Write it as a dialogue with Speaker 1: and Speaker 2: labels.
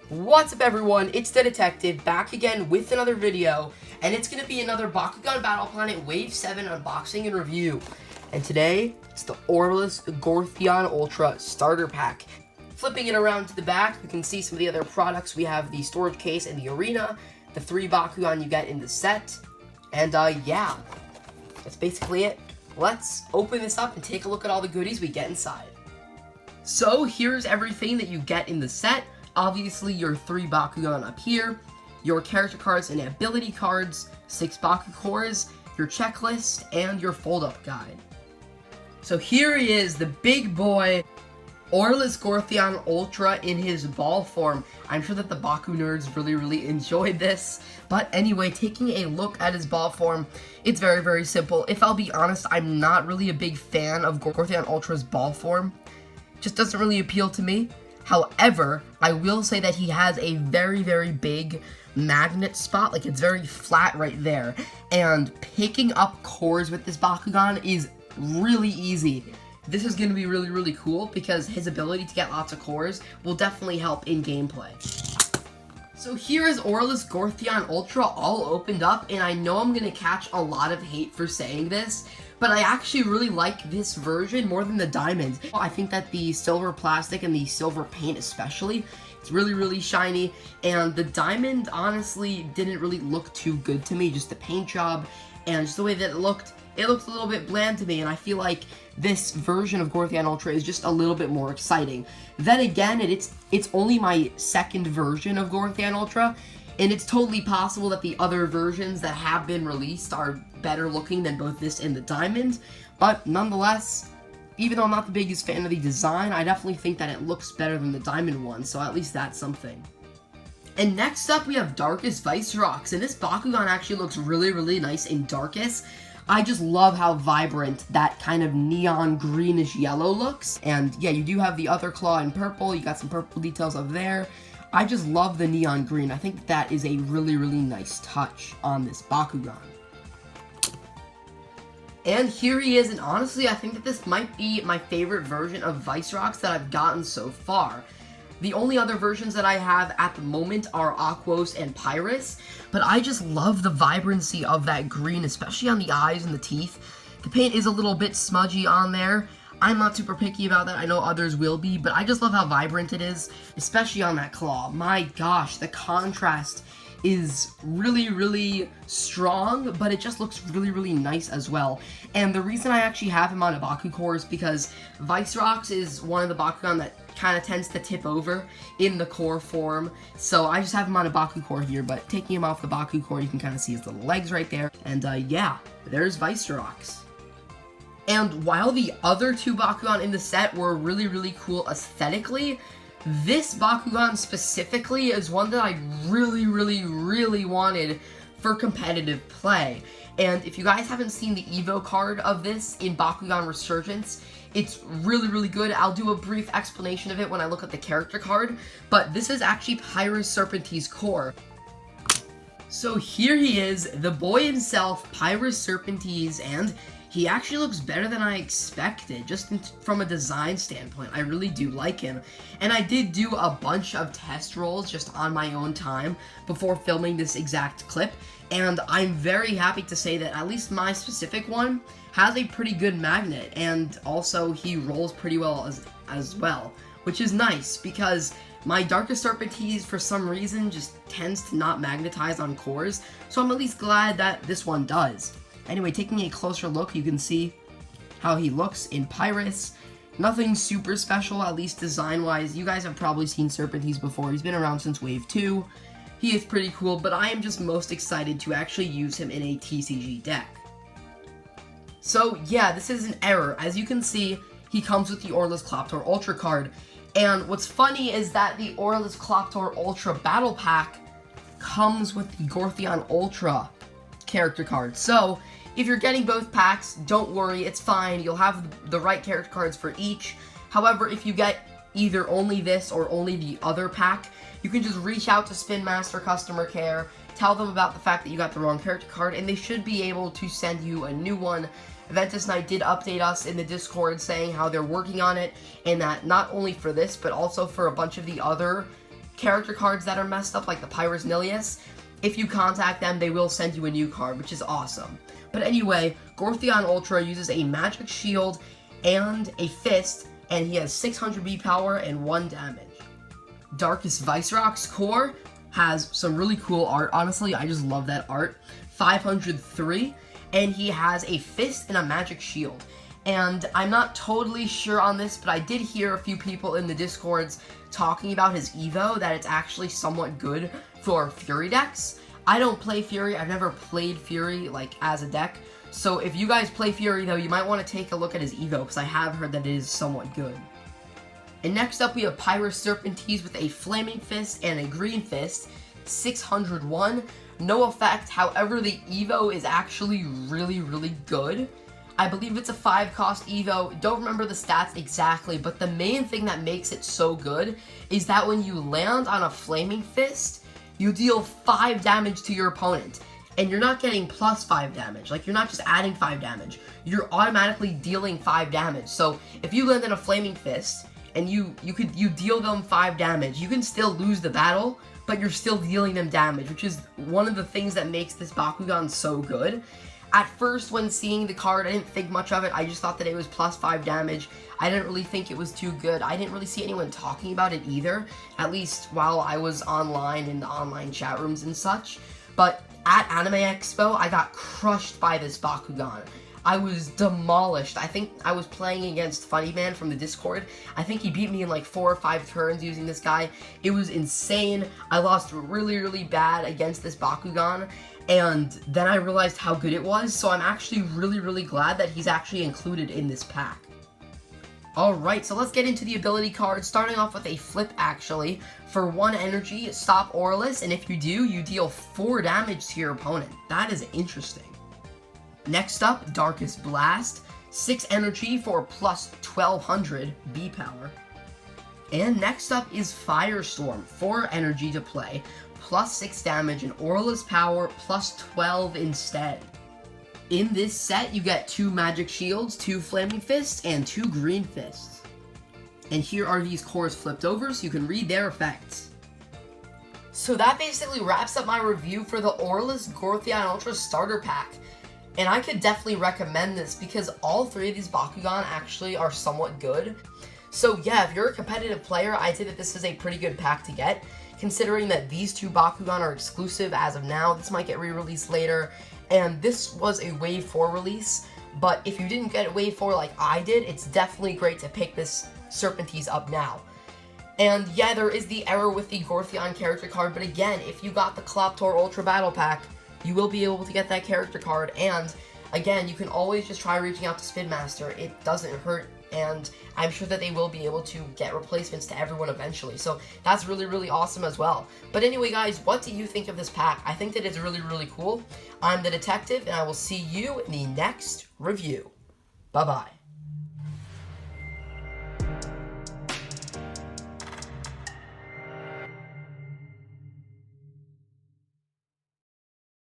Speaker 1: What's up everyone, it's the Detective back again with another video, and it's going to be another Bakugan Battle Planet Wave 7 unboxing and review. And today, it's the AURELUS Gorthhion Ultra Starter Pack. Flipping it around to the back, we can see some of the other products. We have the storage case and the arena, the 3 Bakugan you get in the set, and yeah, that's basically it. Let's open this up and take a look at all the goodies we get inside. So here's everything that you get in the set. Obviously, your 3 Bakugan up here, your character cards and ability cards, 6 Baku cores, your checklist, and your fold-up guide. So here he is, the big boy, AURELUS GORTHION Ultra in his ball form. I'm sure that the Baku nerds really enjoyed this. But anyway, taking a look at his ball form, it's very simple. If I'll be honest, I'm not really a big fan of Gorthhion Ultra's ball form. It just doesn't really appeal to me. However, I will say that he has a very big magnet spot, like it's very flat right there, and picking up cores with this Bakugan is really easy. This is going to be really cool because his ability to get lots of cores will definitely help in gameplay. So here is AURELUS GORTHION Ultra all opened up, and I know I'm going to catch a lot of hate for saying this, but I actually really like this version more than the diamond. I think that the silver plastic and the silver paint especially, it's really shiny, and the diamond honestly didn't really look too good to me. Just the paint job and just the way that it looked a little bit bland to me, and I feel like this version of Gorthhion Ultra is just a little bit more exciting. Then again, it's only my second version of Gorthhion Ultra, and it's totally possible that the other versions that have been released are better looking than both this and the diamond, but nonetheless, even though I'm not the biggest fan of the design, I definitely think that it looks better than the diamond one, so at least that's something. And next up, we have Darkus Vicerox, and this Bakugan actually looks really nice in Darkus. I just love how vibrant that kind of neon greenish yellow looks. And yeah, you do have the other claw in purple. You got some purple details up there. I just love the neon green. I think that is a really nice touch on this Bakugan. And here he is, and honestly, I think that this might be my favorite version of Vicerox that I've gotten so far. The only other versions that I have at the moment are Aquos and Pyrus, but I just love the vibrancy of that green, especially on the eyes and the teeth. The paint is a little bit smudgy on there. I'm not super picky about that. I know others will be, but I just love how vibrant it is, especially on that claw. My gosh, the contrast is really strong, but it just looks really nice as well. And the reason I actually have him on a Baku core is because Vicerox is one of the Bakugan that kind of tends to tip over in the core form, so I just have him on a Baku core here, but taking him off the Baku core, you can kind of see his little legs right there, and yeah, there's Vicerox. And while the other 2 Bakugan in the set were really cool aesthetically, this Bakugan specifically is one that I really wanted for competitive play. And if you guys haven't seen the Evo card of this in Bakugan Resurgence, it's really good. I'll do a brief explanation of it when I look at the character card, but this is actually Pyrus Serpenteze core. So here he is, the boy himself, Pyres Serpenteze, and he actually looks better than I expected, just from a design standpoint. I really do like him. And I did do a bunch of test rolls just on my own time before filming this exact clip, and I'm very happy to say that at least my specific one has a pretty good magnet, and also he rolls pretty well as well, which is nice because my Darkus Serpenteze for some reason just tends to not magnetize on cores, so I'm at least glad that this one does. Anyway, taking a closer look, you can see how he looks in Pyrus. Nothing super special, at least design-wise. You guys have probably seen Serpenteze before. He's been around since Wave 2. He is pretty cool, but I am just most excited to actually use him in a TCG deck. So yeah, this is an error. As you can see, he comes with the AURELUS Cloptor Ultra card. And what's funny is that the AURELUS Cloptor Ultra Battle Pack comes with the Gorthhion Ultra character card. So if you're getting both packs, don't worry, it's fine. You'll have the right character cards for each. However, if you get either only this or only the other pack, you can just reach out to Spin Master customer care, tell them about the fact that you got the wrong character card, and they should be able to send you a new one. Ventus Knight did update us in the Discord saying how they're working on it, and that not only for this, but also for a bunch of the other character cards that are messed up, like the Pyres Nilius, if you contact them, they will send you a new card, which is awesome. But anyway, Gorthion Ultra uses a magic shield and a fist, and he has 600 B power and 1 damage. Darkus Vicerox core has some really cool art. Honestly, I just love that art. 503, and he has a fist and a magic shield. And I'm not totally sure on this, but I did hear a few people in the Discords talking about his Evo, that it's actually somewhat good for Fury decks. I don't play Fury. I've never played Fury, like, as a deck. So if you guys play Fury, though, you might want to take a look at his Evo, because I have heard that it is somewhat good. And next up, we have Pyrus Serptenteze with a Flaming Fist and a Green Fist, 601. No effect, however, the Evo is actually really, really good. I believe it's a 5-cost Evo. Don't remember the stats exactly, but the main thing that makes it so good is that when you land on a Flaming Fist, you deal 5 damage to your opponent. And you're not getting plus 5 damage. Like, you're not just adding 5 damage. You're automatically dealing 5 damage. So, if you land in a Flaming Fist, and you deal them 5 damage, you can still lose the battle, but you're still dealing them damage, which is one of the things that makes this Bakugan so good. At first, when seeing the card, I didn't think much of it. I just thought that it was plus 5 damage. I didn't really think it was too good. I didn't really see anyone talking about it either, at least while I was online in the online chat rooms and such. But at Anime Expo, I got crushed by this Bakugan. I was demolished. I think I was playing against Funny Man from the Discord. I think he beat me in like 4 or 5 turns using this guy. It was insane. I lost really, really bad against this Bakugan, and then I realized how good it was, so I'm actually really, really glad that he's actually included in this pack. Alright, so let's get into the ability cards, starting off with a flip, actually. For 1 energy, stop Aurelus, and if you do, you deal 4 damage to your opponent. That is interesting. Next up, Darkus Blast, 6 energy for plus 1200 B power. And next up is Firestorm, 4 energy to play, plus 6 damage and Aurelus power, plus 12 instead. In this set, you get 2 magic shields, 2 flaming fists, and 2 green fists. And here are these cores flipped over so you can read their effects. So that basically wraps up my review for the Aurelus Gorthion Ultra Starter Pack. And I could definitely recommend this because all 3 of these Bakugan actually are somewhat good. So yeah, if you're a competitive player, I'd say that this is a pretty good pack to get. Considering that these 2 Bakugan are exclusive as of now, this might get re-released later. And this was a Wave 4 release, but if you didn't get Wave 4 like I did, it's definitely great to pick this Serpenteze up now. And yeah, there is the error with the Gorthion character card, but again, if you got the Kloptor Ultra Battle Pack, you will be able to get that character card, and again, you can always just try reaching out to Spin Master. It doesn't hurt, and I'm sure that they will be able to get replacements to everyone eventually, so that's really, really awesome as well. But anyway, guys, what do you think of this pack? I think that it's really, really cool. I'm the Detective, and I will see you in the next review. Bye-bye.